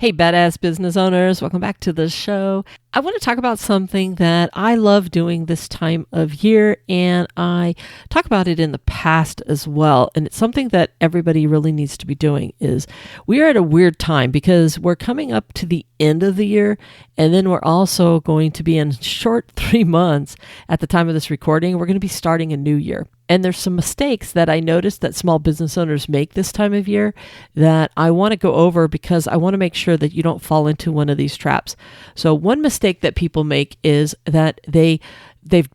Hey, badass business owners, welcome back to the show. I want to talk about something that I love doing this time of year, and I talk about it in the past as well. And it's something that everybody really needs to be doing is we are at a weird time because we're coming up to the end of the year, and then we're also going to be in short 3 months at the time of this recording. We're going to be starting a new year. And there's some mistakes that I noticed that small business owners make this time of year that I want to go over because I want to make sure that you don't fall into one of these traps. So one mistake that people make is that they've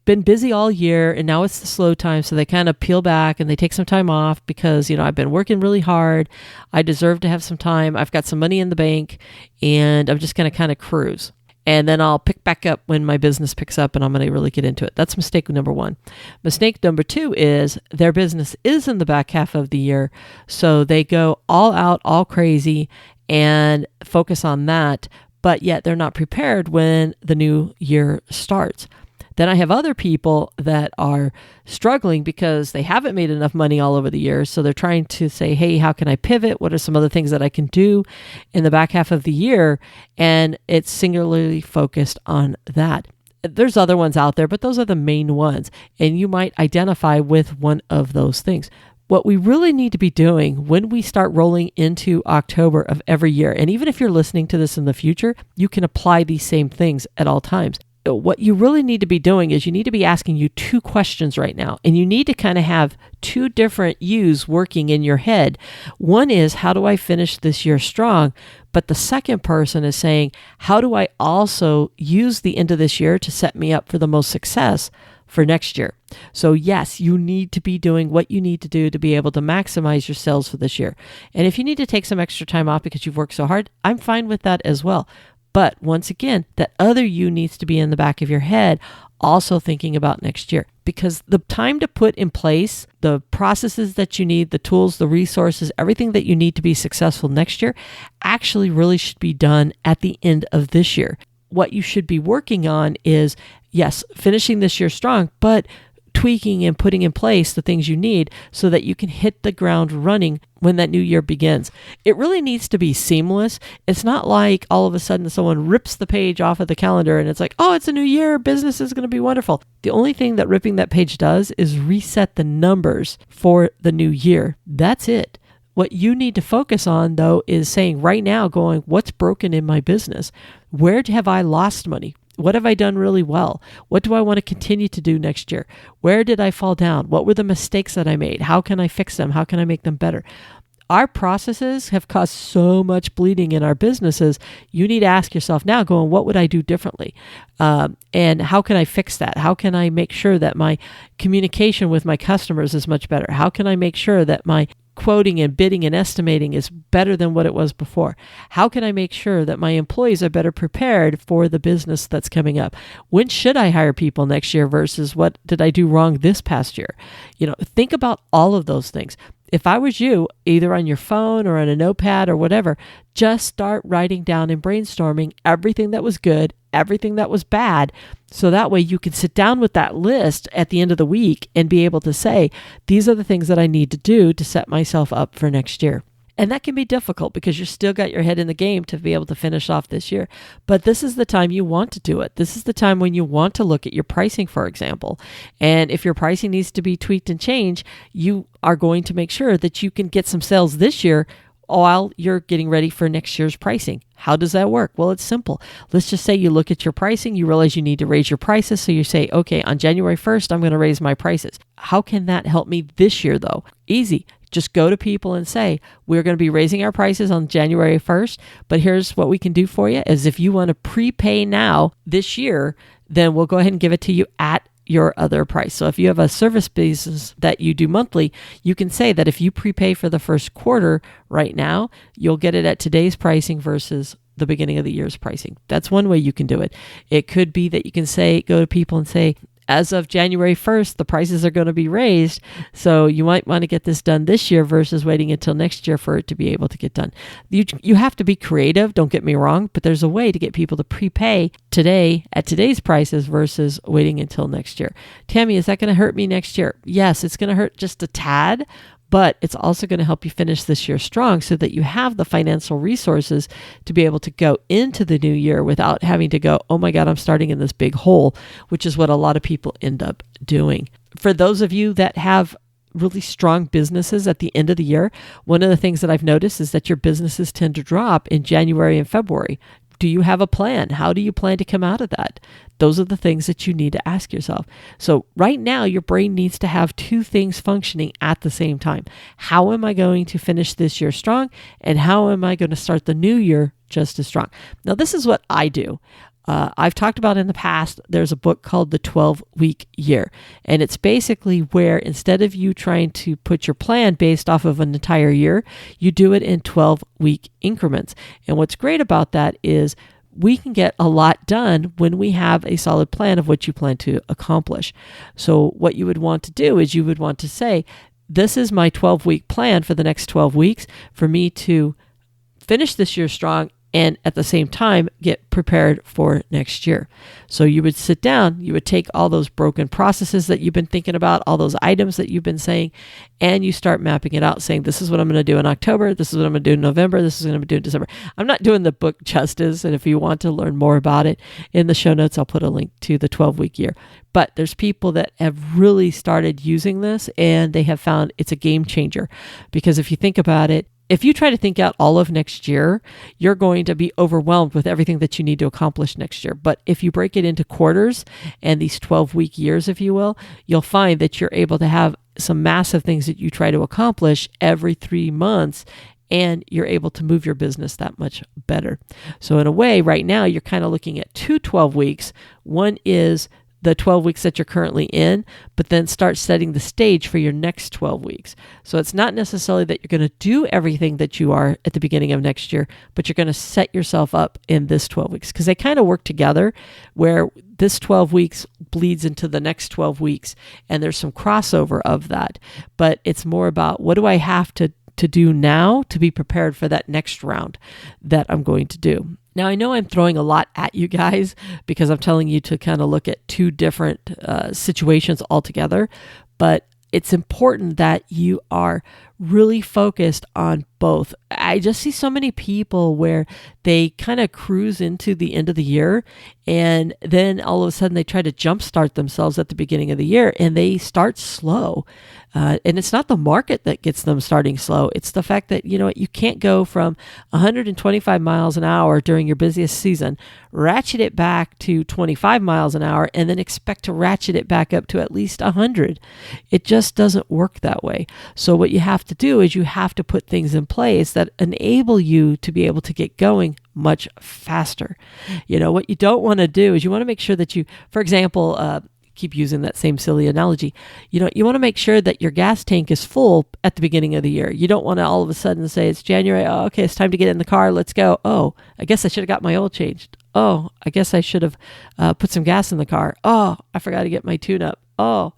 been busy all year and now it's the slow time. So they kind of peel back and they take some time off because, I've been working really hard. I deserve to have some time. I've got some money in the bank and I'm just going to kind of cruise. And then I'll pick back up when my business picks up and I'm going to really get into it. That's mistake number one. Mistake number two is their business is in the back half of the year. So they go all out, all crazy and focus on that. But yet they're not prepared when the new year starts. Then I have other people that are struggling because they haven't made enough money all over the year. So they're trying to say, hey, how can I pivot? What are some other things that I can do in the back half of the year? And it's singularly focused on that. There's other ones out there, but those are the main ones. And you might identify with one of those things. What we really need to be doing when we start rolling into October of every year, and even if you're listening to this in the future, you can apply these same things at all times. What you really need to be doing is you need to be asking you two questions right now, and you need to kind of have two different yous working in your head. One is, how do I finish this year strong? But the second person is saying, how do I also use the end of this year to set me up for the most success for next year? So yes, you need to be doing what you need to do to be able to maximize your sales for this year. And if you need to take some extra time off because you've worked so hard, I'm fine with that as well. But once again, that other you needs to be in the back of your head, also thinking about next year. Because the time to put in place the processes that you need, the tools, the resources, everything that you need to be successful next year actually really should be done at the end of this year. What you should be working on is, yes, finishing this year strong, but tweaking and putting in place the things you need so that you can hit the ground running when that new year begins. It really needs to be seamless. It's not like all of a sudden someone rips the page off of the calendar and it's like, oh, it's a new year. Business is going to be wonderful. The only thing that ripping that page does is reset the numbers for the new year. That's it. What you need to focus on, though, is saying right now, going, what's broken in my business? Where have I lost money? What have I done really well? What do I want to continue to do next year? Where did I fall down? What were the mistakes that I made? How can I fix them? How can I make them better? Our processes have caused so much bleeding in our businesses. You need to ask yourself now, going, what would I do differently? And how can I fix that? How can I make sure that my communication with my customers is much better? How can I make sure that my quoting and bidding and estimating is better than what it was before? How can I make sure that my employees are better prepared for the business that's coming up? When should I hire people next year versus what did I do wrong this past year? Think about all of those things. If I was you, either on your phone or on a notepad or whatever, just start writing down and brainstorming everything that was good, everything that was bad. So that way you can sit down with that list at the end of the week and be able to say, these are the things that I need to do to set myself up for next year. And that can be difficult because you still got your head in the game to be able to finish off this year. But this is the time you want to do it. This is the time when you want to look at your pricing, for example. And if your pricing needs to be tweaked and changed, you are going to make sure that you can get some sales this year while you're getting ready for next year's pricing. How does that work? Well, it's simple. Let's just say you look at your pricing, you realize you need to raise your prices. So you say, okay, on January 1st, I'm going to raise my prices. How can that help me this year though? Easy. Just go to people and say, we're going to be raising our prices on January 1st, but here's what we can do for you is if you want to prepay now this year, then we'll go ahead and give it to you at your other price. So if you have a service business that you do monthly, you can say that if you prepay for the first quarter right now, you'll get it at today's pricing versus the beginning of the year's pricing. That's one way you can do it. It could be that you can go to people and say, as of January 1st, the prices are going to be raised. So you might want to get this done this year versus waiting until next year for it to be able to get done. You have to be creative, don't get me wrong, but there's a way to get people to prepay today at today's prices versus waiting until next year. Tammy, is that going to hurt me next year? Yes, it's going to hurt just a tad, but it's also going to help you finish this year strong so that you have the financial resources to be able to go into the new year without having to go, oh my God, I'm starting in this big hole, which is what a lot of people end up doing. For those of you that have really strong businesses at the end of the year, one of the things that I've noticed is that your businesses tend to drop in January and February. Do you have a plan? How do you plan to come out of that? Those are the things that you need to ask yourself. So right now, your brain needs to have two things functioning at the same time. How am I going to finish this year strong? And how am I going to start the new year just as strong? Now, this is what I do. I've talked about in the past, there's a book called The 12-Week Year. And it's basically where instead of you trying to put your plan based off of an entire year, you do it in 12-week increments. And what's great about that is we can get a lot done when we have a solid plan of what you plan to accomplish. So what you would want to do is you would want to say, this is my 12-week plan for the next 12 weeks for me to finish this year strong and at the same time get prepared for next year. So you would sit down, you would take all those broken processes that you've been thinking about, all those items that you've been saying, and you start mapping it out, saying, this is what I'm going to do in October, this is what I'm going to do in November, this is what I'm going to do in December. I'm not doing the book justice, and if you want to learn more about it, in the show notes, I'll put a link to the 12-week year. But there's people that have really started using this, and they have found it's a game changer. Because if you think about it, if you try to think out all of next year, you're going to be overwhelmed with everything that you need to accomplish next year. But if you break it into quarters and these 12-week years, if you will, you'll find that you're able to have some massive things that you try to accomplish every 3 months, and you're able to move your business that much better. So in a way, right now, you're kind of looking at 2 12 weeks. One is the 12 weeks that you're currently in, but then start setting the stage for your next 12 weeks. So it's not necessarily that you're going to do everything that you are at the beginning of next year, but you're going to set yourself up in this 12 weeks because they kind of work together where this 12 weeks bleeds into the next 12 weeks and there's some crossover of that. But it's more about what do I have to do now to be prepared for that next round that I'm going to do. Now, I know I'm throwing a lot at you guys because I'm telling you to kind of look at 2 different situations altogether, but it's important that you are really focused on both. I just see so many people where they kind of cruise into the end of the year and then all of a sudden they try to jumpstart themselves at the beginning of the year and they start slow. And it's not the market that gets them starting slow. It's the fact that, you can't go from 125 miles an hour during your busiest season, ratchet it back to 25 miles an hour, and then expect to ratchet it back up to at least 100. It just doesn't work that way. So what you have to do is you have to put things in place that enable you to be able to get going much faster. What you don't want to do is you want to make sure that you, for example, keep using that same silly analogy. You want to make sure that your gas tank is full at the beginning of the year. You don't want to all of a sudden say it's January. Oh, okay, it's time to get in the car. Let's go. Oh, I guess I should have got my oil changed. Oh, I guess I should have put some gas in the car. Oh, I forgot to get my tune up. Oh,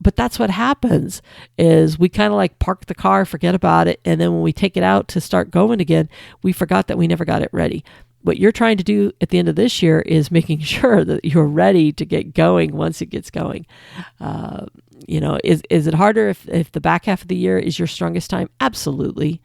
but that's what happens is we kind of like park the car, forget about it. And then when we take it out to start going again, we forgot that we never got it ready. What you're trying to do at the end of this year is making sure that you're ready to get going once it gets going. Is it harder if the back half of the year is your strongest time? Absolutely.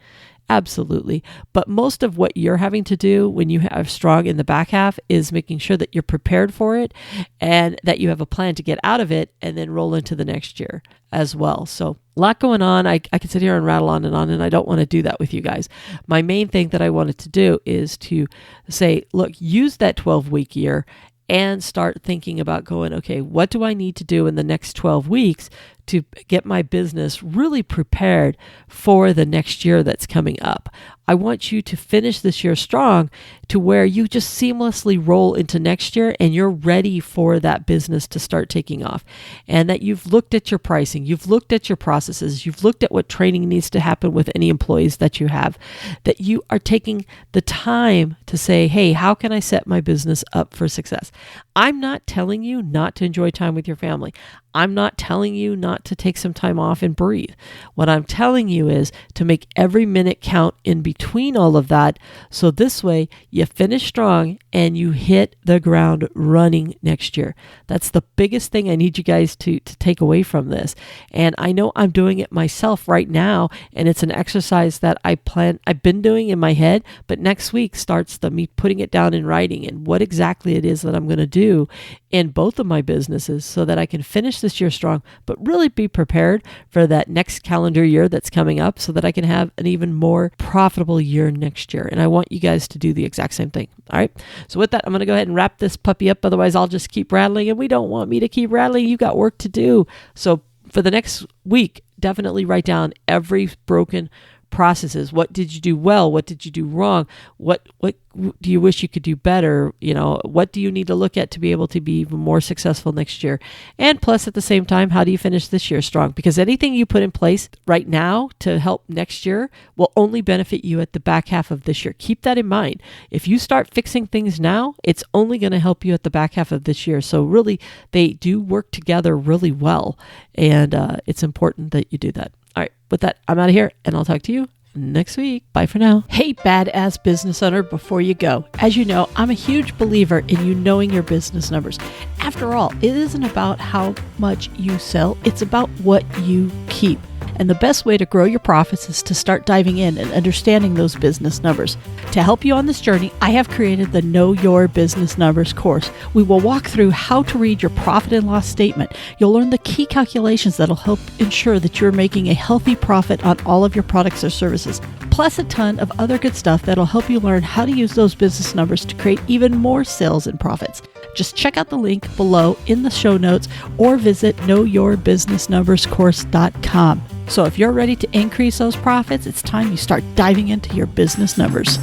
Absolutely. But most of what you're having to do when you have strong in the back half is making sure that you're prepared for it and that you have a plan to get out of it and then roll into the next year as well. So a lot going on. I could sit here and rattle on, and I don't want to do that with you guys. My main thing that I wanted to do is to say, look, use that 12-week year and start thinking about going, okay, what do I need to do in the next 12 weeks to get my business really prepared for the next year that's coming up? I want you to finish this year strong to where you just seamlessly roll into next year and you're ready for that business to start taking off. And that you've looked at your pricing, you've looked at your processes, you've looked at what training needs to happen with any employees that you have, that you are taking the time to say, hey, how can I set my business up for success? I'm not telling you not to enjoy time with your family. I'm not telling you not to take some time off and breathe. What I'm telling you is to make every minute count in between all of that. So this way you finish strong and you hit the ground running next year. That's the biggest thing I need you guys to take away from this. And I know I'm doing it myself right now. And it's an exercise that I've been doing in my head, but next week starts me putting it down in writing and what exactly it is that I'm going to do in both of my businesses so that I can finish this year strong, but really be prepared for that next calendar year that's coming up so that I can have an even more profitable year next year. And I want you guys to do the exact same thing. All right. So with that, I'm going to go ahead and wrap this puppy up. Otherwise, I'll just keep rattling, and we don't want me to keep rattling. You got work to do. So for the next week, definitely write down every broken processes. What did you do well? What did you do wrong? What do you wish you could do better? What do you need to look at to be able to be even more successful next year? And plus, at the same time, how do you finish this year strong? Because anything you put in place right now to help next year will only benefit you at the back half of this year. Keep that in mind. If you start fixing things now, it's only going to help you at the back half of this year. So really, they do work together really well. And it's important that you do that. All right, with that, I'm out of here, and I'll talk to you next week. Bye for now. Hey, badass business owner, before you go, as you know, I'm a huge believer in you knowing your business numbers. After all, it isn't about how much you sell, it's about what you keep. And the best way to grow your profits is to start diving in and understanding those business numbers. To help you on this journey, I have created the Know Your Business Numbers course. We will walk through how to read your profit and loss statement. You'll learn the key calculations that'll help ensure that you're making a healthy profit on all of your products or services, plus a ton of other good stuff that'll help you learn how to use those business numbers to create even more sales and profits. Just check out the link below in the show notes or visit knowyourbusinessnumberscourse.com. So if you're ready to increase those profits, it's time you start diving into your business numbers.